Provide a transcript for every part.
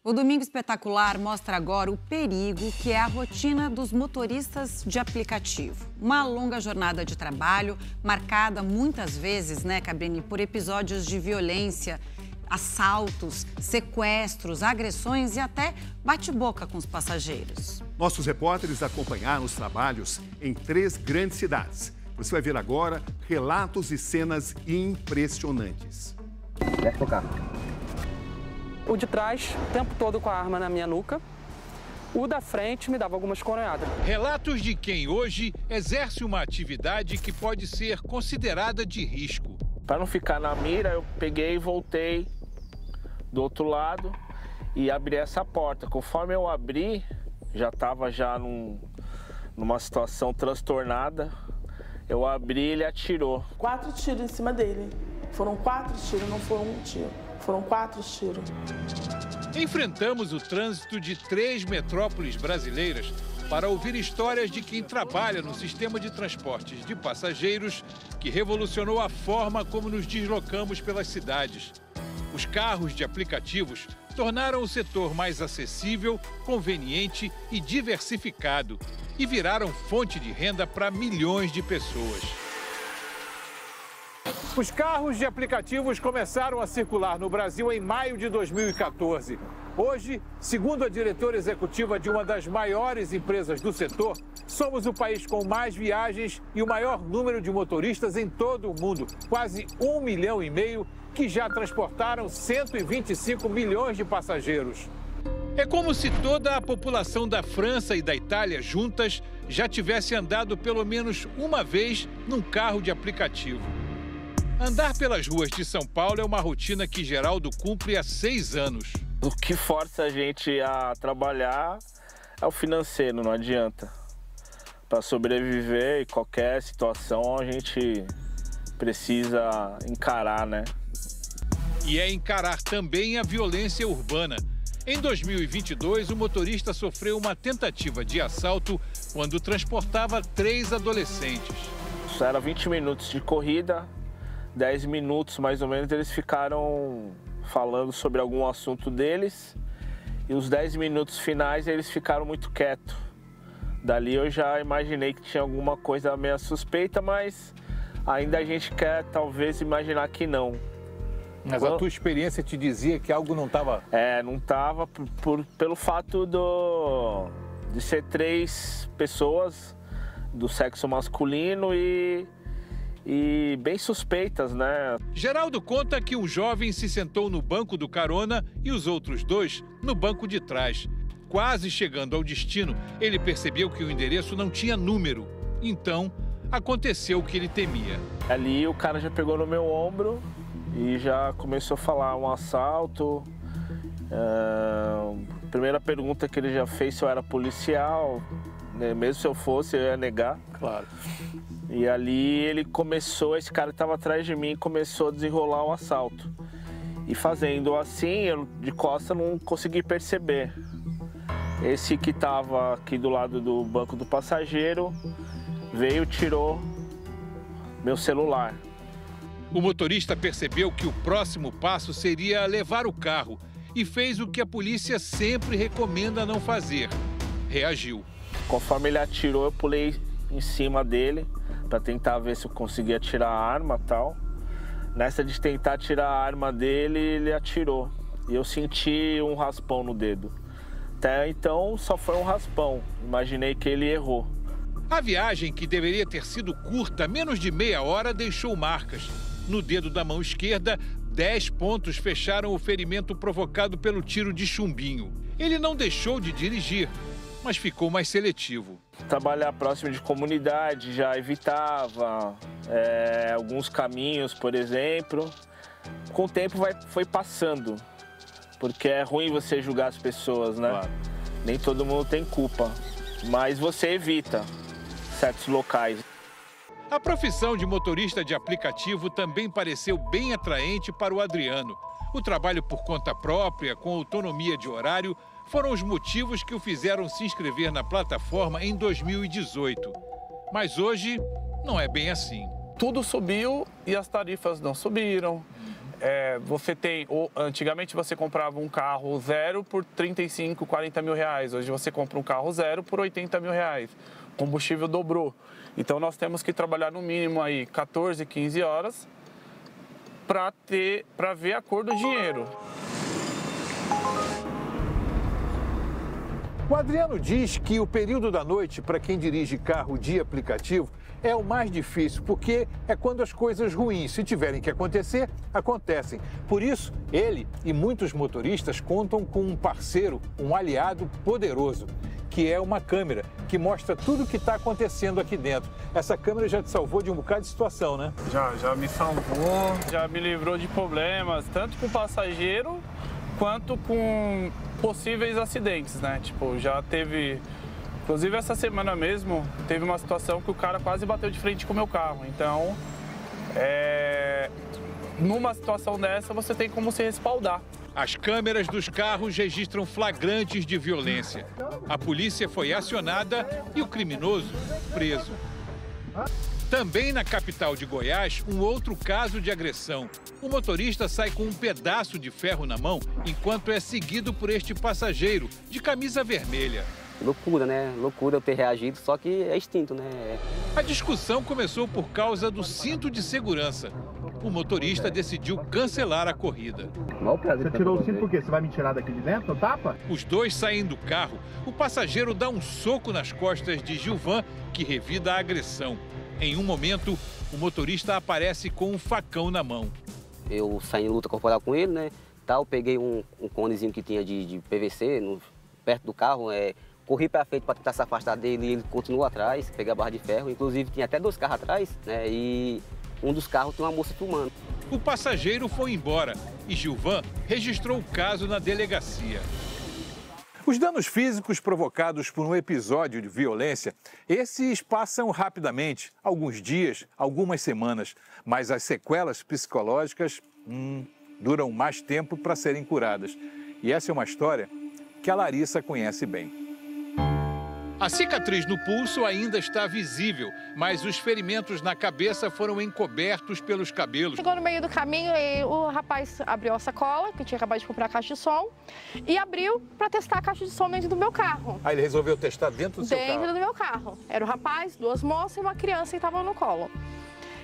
O Domingo Espetacular mostra agora o perigo que é a rotina dos motoristas de aplicativo. Uma longa jornada de trabalho, marcada muitas vezes, né, Cabrini, por episódios de violência, assaltos, sequestros, agressões e até bate-boca com os passageiros. Nossos repórteres acompanharam os trabalhos em 3 grandes cidades. Você vai ver agora relatos e cenas impressionantes. Desce pro carro. O de trás, o tempo todo com a arma na minha nuca. O da frente me dava algumas coronhadas. Relatos de quem hoje exerce uma atividade que pode ser considerada de risco. Para não ficar na mira, eu peguei e voltei do outro lado e abri essa porta. Conforme eu abri, já estava numa situação transtornada. Eu abri e ele atirou. 4 tiros em cima dele. Foram 4 tiros, não foi um tiro. Foram 4 tiros. Enfrentamos o trânsito de 3 metrópoles brasileiras para ouvir histórias de quem trabalha no sistema de transportes de passageiros que revolucionou a forma como nos deslocamos pelas cidades. Os carros de aplicativos tornaram o setor mais acessível, conveniente e diversificado e viraram fonte de renda para milhões de pessoas. Os carros de aplicativos começaram a circular no Brasil em maio de 2014. Hoje, segundo a diretora executiva de uma das maiores empresas do setor, somos o país com mais viagens e o maior número de motoristas em todo o mundo. Quase 1,5 milhão, que já transportaram 125 milhões de passageiros. É como se toda a população da França e da Itália juntas já tivesse andado pelo menos uma vez num carro de aplicativo. Andar pelas ruas de São Paulo é uma rotina que Geraldo cumpre há 6 anos. O que força a gente a trabalhar é o financeiro, não adianta. Para sobreviver em qualquer situação, a gente precisa encarar, né? E é encarar também a violência urbana. Em 2022, o motorista sofreu uma tentativa de assalto quando transportava 3 adolescentes. Isso era 20 minutos de corrida. 10 minutos, mais ou menos, eles ficaram falando sobre algum assunto deles. E os 10 minutos finais, eles ficaram muito quietos. Dali eu já imaginei que tinha alguma coisa meio suspeita, mas ainda a gente quer, talvez, imaginar que não. Mas a tua experiência te dizia que algo não estava... Não estava pelo fato de ser 3 pessoas do sexo masculino e bem suspeitas, né? Geraldo conta que um jovem se sentou no banco do carona e os outros 2 no banco de trás. Quase chegando ao destino, ele percebeu que o endereço não tinha número. Então, aconteceu o que ele temia. Ali o cara já pegou no meu ombro e já começou a falar um assalto. A primeira pergunta que ele já fez se eu era policial, né? Mesmo se eu fosse, eu ia negar. Claro. E ali ele começou, esse cara estava atrás de mim, começou a desenrolar o assalto. E fazendo assim, eu de costa não consegui perceber. Esse que estava aqui do lado do banco do passageiro veio e tirou meu celular. O motorista percebeu que o próximo passo seria levar o carro e fez o que a polícia sempre recomenda não fazer. Reagiu. Conforme ele atirou, eu pulei em cima dele para tentar ver se eu conseguia tirar a arma e tal. Nessa de tentar tirar a arma dele, ele atirou. E eu senti um raspão no dedo. Até então, só foi um raspão. Imaginei que ele errou. A viagem, que deveria ter sido curta, menos de meia hora, deixou marcas. No dedo da mão esquerda, 10 pontos fecharam o ferimento provocado pelo tiro de chumbinho. Ele não deixou de dirigir, mas ficou mais seletivo. Trabalhar próximo de comunidade já evitava alguns caminhos, por exemplo. Com o tempo foi passando, porque é ruim você julgar as pessoas, né? Claro. Nem todo mundo tem culpa, mas você evita certos locais. A profissão de motorista de aplicativo também pareceu bem atraente para o Adriano. O trabalho por conta própria, com autonomia de horário, foram os motivos que o fizeram se inscrever na plataforma em 2018. Mas hoje não é bem assim. Tudo subiu e as tarifas não subiram. Antigamente você comprava um carro zero por 35, 40 mil reais. Hoje você compra um carro zero por 80 mil reais. O combustível dobrou. Então nós temos que trabalhar no mínimo aí 14, 15 horas para ver a cor do dinheiro. O Adriano diz que o período da noite, para quem dirige carro de aplicativo, é o mais difícil, porque é quando as coisas ruins, se tiverem que acontecer, acontecem. Por isso, ele e muitos motoristas contam com um parceiro, um aliado poderoso, que é uma câmera que mostra tudo o que está acontecendo aqui dentro. Essa câmera já te salvou de um bocado de situação, né? Já me salvou, já me livrou de problemas, tanto com o passageiro quanto com possíveis acidentes, né? Tipo, já teve... Inclusive, essa semana mesmo, teve uma situação que o cara quase bateu de frente com o meu carro. Então, numa situação dessa, você tem como se respaldar. As câmeras dos carros registram flagrantes de violência. A polícia foi acionada e o criminoso preso. Também na capital de Goiás, um outro caso de agressão. O motorista sai com um pedaço de ferro na mão enquanto é seguido por este passageiro de camisa vermelha. Loucura, né? Loucura eu ter reagido, só que é instinto, né? A discussão começou por causa do cinto de segurança. O motorista decidiu cancelar a corrida. Você tirou o cinto por quê? Você vai me tirar daqui de dentro, tapa? Os dois saem do carro. O passageiro dá um soco nas costas de Gilvan, que revida a agressão. Em um momento, o motorista aparece com um facão na mão. Eu saí em luta corporal com ele, né? Eu peguei um conezinho que tinha de PVC perto do carro, corri para frente para tentar se afastar dele e ele continuou atrás, peguei a barra de ferro. Inclusive, tinha até 2 carros atrás, né? E um dos carros tem uma moça filmando. O passageiro foi embora e Gilvan registrou o caso na delegacia. Os danos físicos provocados por um episódio de violência, esses passam rapidamente, alguns dias, algumas semanas, mas as sequelas psicológicas duram mais tempo para serem curadas. E essa é uma história que a Larissa conhece bem. A cicatriz no pulso ainda está visível, mas os ferimentos na cabeça foram encobertos pelos cabelos. Chegou no meio do caminho e o rapaz abriu a sacola, que tinha acabado de comprar a caixa de som, e abriu para testar a caixa de som dentro do meu carro. Aí ele resolveu testar dentro do seu carro? Dentro do meu carro. Era o rapaz, 2 moças e uma criança que estavam no colo.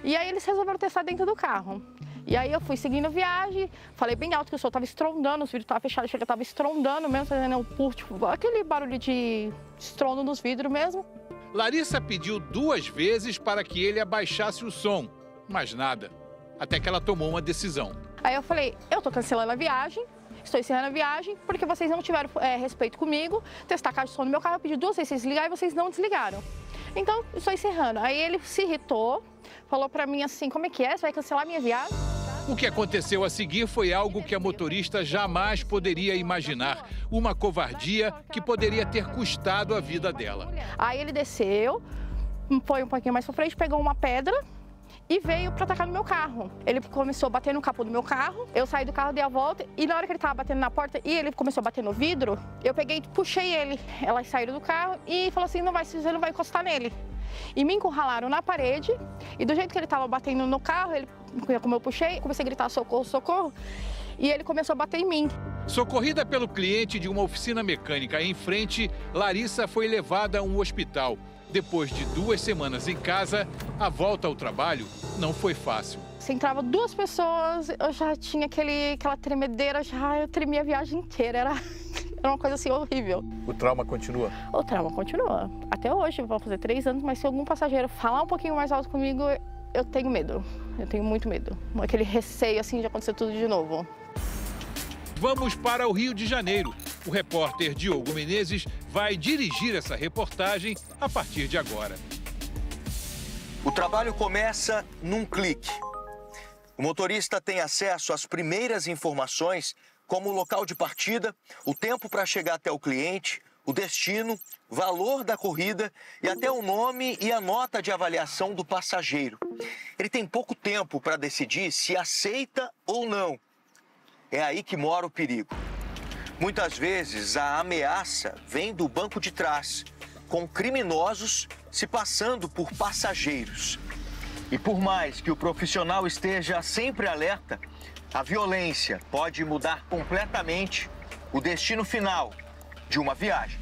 E aí eles resolveram testar dentro do carro. E aí eu fui seguindo a viagem, falei bem alto que o som estava estrondando, os vidros estavam fechados, achei que estava estrondando mesmo, fazendo aquele barulho de estrondo nos vidros mesmo. Larissa pediu 2 vezes para que ele abaixasse o som, mas nada, até que ela tomou uma decisão. Aí eu falei, eu estou cancelando a viagem, estou encerrando a viagem, porque vocês não tiveram respeito comigo, testar a caixa de som no meu carro, eu pedi 2 vezes vocês desligarem e vocês não desligaram. Então, estou encerrando. Aí ele se irritou, falou para mim assim, como é que é? Você vai cancelar a minha viagem? O que aconteceu a seguir foi algo que a motorista jamais poderia imaginar. Uma covardia que poderia ter custado a vida dela. Aí ele desceu, foi um pouquinho mais pra frente, pegou uma pedra e veio para atacar no meu carro. Ele começou a bater no capô do meu carro, eu saí do carro, dei a volta e na hora que ele tava batendo na porta e ele começou a bater no vidro, eu peguei e puxei ele. Elas saíram do carro e falou assim, você não vai encostar nele. E me encurralaram na parede e do jeito que ele estava batendo no carro, como eu puxei, comecei a gritar socorro, socorro, e ele começou a bater em mim. Socorrida pelo cliente de uma oficina mecânica em frente, Larissa foi levada a um hospital. Depois de 2 semanas em casa, a volta ao trabalho não foi fácil. Se entrava 2 pessoas, eu já tinha aquela tremedeira, eu tremia a viagem inteira, era uma coisa assim horrível. O trauma continua? O trauma continua. Até hoje, vou fazer 3 anos, mas se algum passageiro falar um pouquinho mais alto comigo, eu tenho medo. Eu tenho muito medo. Aquele receio assim de acontecer tudo de novo. Vamos para o Rio de Janeiro. O repórter Diogo Menezes vai dirigir essa reportagem a partir de agora. O trabalho começa num clique. O motorista tem acesso às primeiras informações, como o local de partida, o tempo para chegar até o cliente, o destino, valor da corrida e até o nome e a nota de avaliação do passageiro. Ele tem pouco tempo para decidir se aceita ou não. É aí que mora o perigo. Muitas vezes a ameaça vem do banco de trás, com criminosos se passando por passageiros. E por mais que o profissional esteja sempre alerta, A violência pode mudar completamente o destino final de uma viagem.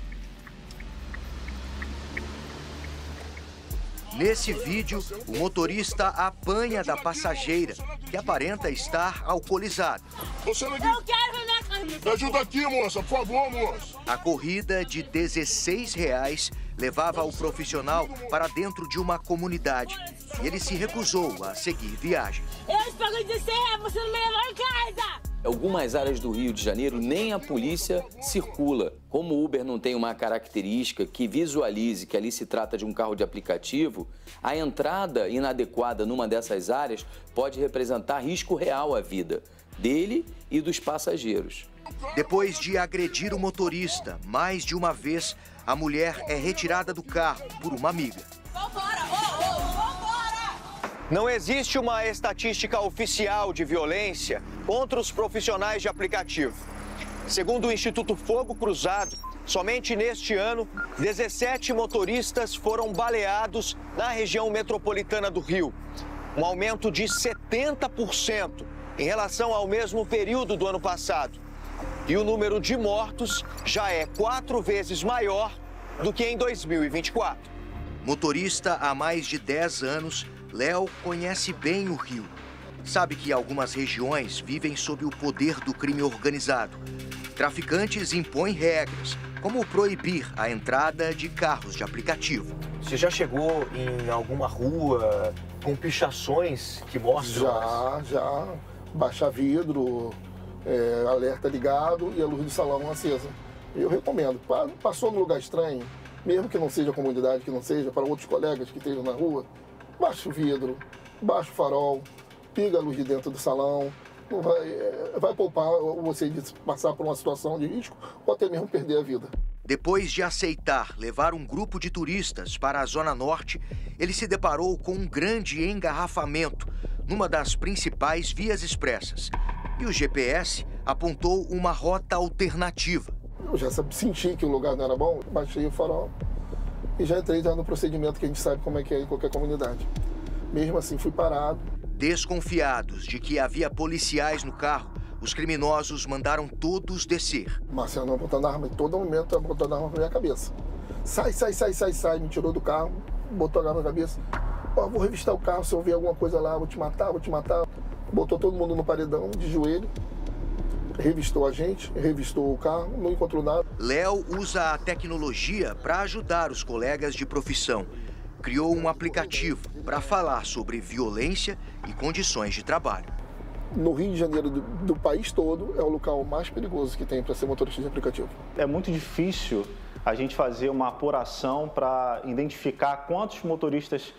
Nesse vídeo, o motorista apanha da passageira, que aparenta estar alcoolizada. Eu quero ver minha casa. Me ajuda aqui, moça, por favor, moça. A corrida de R$16 levava o profissional para dentro de uma comunidade. E ele se recusou a seguir viagem. Eu pago R$16, você não me levou em casa. Algumas áreas do Rio de Janeiro nem a polícia circula. Como o Uber não tem uma característica que visualize que ali se trata de um carro de aplicativo, a entrada inadequada numa dessas áreas pode representar risco real à vida dele e dos passageiros. Depois de agredir o motorista mais de uma vez, a mulher é retirada do carro por uma amiga. Não existe uma estatística oficial de violência contra os profissionais de aplicativo. Segundo o Instituto Fogo Cruzado, somente neste ano, 17 motoristas foram baleados na região metropolitana do Rio. Um aumento de 70% em relação ao mesmo período do ano passado. E o número de mortos já é 4 vezes maior do que em 2024. Motorista há mais de 10 anos, Léo conhece bem o Rio. Sabe que algumas regiões vivem sob o poder do crime organizado. Traficantes impõem regras, como proibir a entrada de carros de aplicativo. Você já chegou em alguma rua com pichações que mostram? Já. Baixa vidro, alerta ligado e a luz do salão acesa. Eu recomendo. Passou num lugar estranho, mesmo que não seja comunidade, que não seja, para outros colegas que estejam na rua, baixa o vidro, baixa o farol, piga a luz de dentro do salão. Vai poupar você de passar por uma situação de risco ou até mesmo perder a vida. Depois de aceitar levar um grupo de turistas para a Zona Norte, ele se deparou com um grande engarrafamento numa das principais vias expressas. E o GPS apontou uma rota alternativa. Eu já senti que o lugar não era bom, baixei o farol e já entrei no procedimento que a gente sabe como é que é em qualquer comunidade. Mesmo assim, fui parado. Desconfiados de que havia policiais no carro, os criminosos mandaram todos descer. Marciano apontando a arma, em todo momento apontando a arma pra minha cabeça. Sai, me tirou do carro, botou a arma na cabeça. Vou revistar o carro, se eu ver alguma coisa lá, vou te matar. Botou todo mundo no paredão, de joelho. Revistou a gente, revistou o carro, não encontrou nada. Léo usa a tecnologia para ajudar os colegas de profissão. Criou um aplicativo para falar sobre violência e condições de trabalho. No Rio de Janeiro, do país todo, é o local mais perigoso que tem para ser motorista de aplicativo. É muito difícil a gente fazer uma apuração para identificar quantos motoristas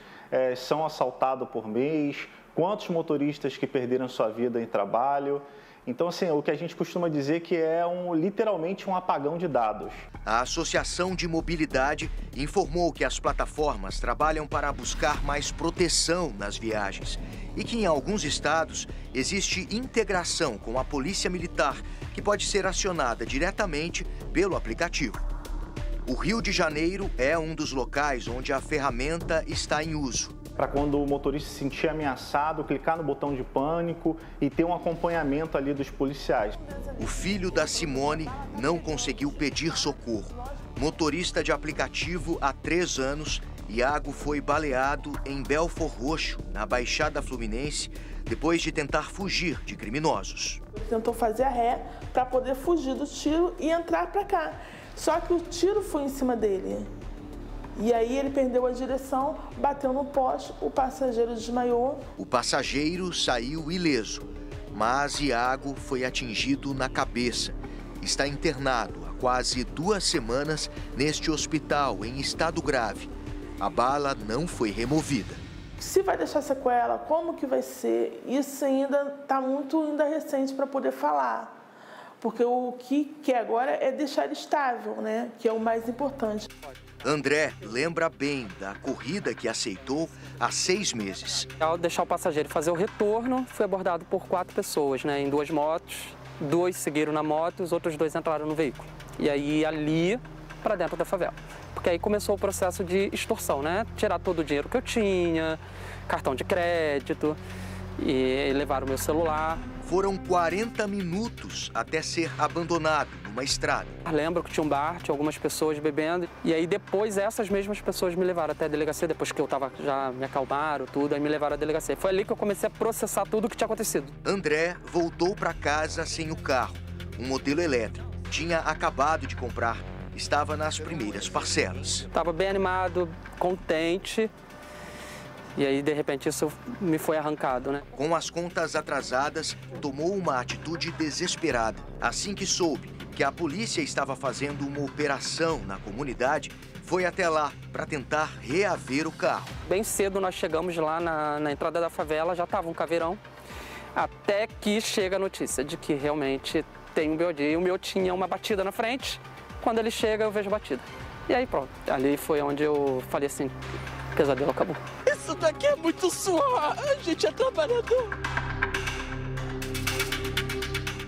são assaltados por mês, quantos motoristas que perderam sua vida em trabalho. Então, assim, o que a gente costuma dizer que é literalmente um apagão de dados. A Associação de Mobilidade informou que as plataformas trabalham para buscar mais proteção nas viagens e que em alguns estados existe integração com a Polícia Militar, que pode ser acionada diretamente pelo aplicativo. O Rio de Janeiro é um dos locais onde a ferramenta está em uso. Para quando o motorista se sentir ameaçado, clicar no botão de pânico e ter um acompanhamento ali dos policiais. O filho da Simone não conseguiu pedir socorro. Motorista de aplicativo há 3 anos, Iago foi baleado em Belford Roxo, na Baixada Fluminense, depois de tentar fugir de criminosos. Ele tentou fazer a ré para poder fugir do tiro e entrar para cá. Só que o tiro foi em cima dele. E aí ele perdeu a direção, bateu no poste, o passageiro desmaiou. O passageiro saiu ileso, mas Iago foi atingido na cabeça. Está internado há quase 2 semanas neste hospital em estado grave. A bala não foi removida. Se vai deixar sequela, como que vai ser? Isso ainda está muito recente para poder falar. Porque o que quer agora é deixar ele estável, né? Que é o mais importante. André lembra bem da corrida que aceitou há 6 meses. Ao deixar o passageiro fazer o retorno, foi abordado por 4 pessoas, né, em 2 motos. 2 seguiram na moto e os outros 2 entraram no veículo. E aí, ali, para dentro da favela. Porque aí começou o processo de extorsão, né? Tirar todo o dinheiro que eu tinha, cartão de crédito, e levaram o meu celular. Foram 40 minutos até ser abandonado numa estrada. Lembro que tinha um bar, tinha algumas pessoas bebendo. E aí depois essas mesmas pessoas me levaram até a delegacia, depois que eu tava, já me acalmaram, tudo, aí me levaram à delegacia. Foi ali que eu comecei a processar tudo o que tinha acontecido. André voltou para casa sem o carro, um modelo elétrico. Tinha acabado de comprar, estava nas primeiras parcelas. Estava bem animado, contente. E aí, de repente, isso me foi arrancado, né? Com as contas atrasadas, tomou uma atitude desesperada. Assim que soube que a polícia estava fazendo uma operação na comunidade, foi até lá para tentar reaver o carro. Bem cedo nós chegamos lá na entrada da favela, já estava um caveirão, até que chega a notícia de que realmente tem um BOD. E o meu tinha uma batida na frente, quando ele chega eu vejo batida. E aí pronto, ali foi onde eu falei assim, o pesadelo acabou. Isso daqui é muito suave, a gente é trabalhador.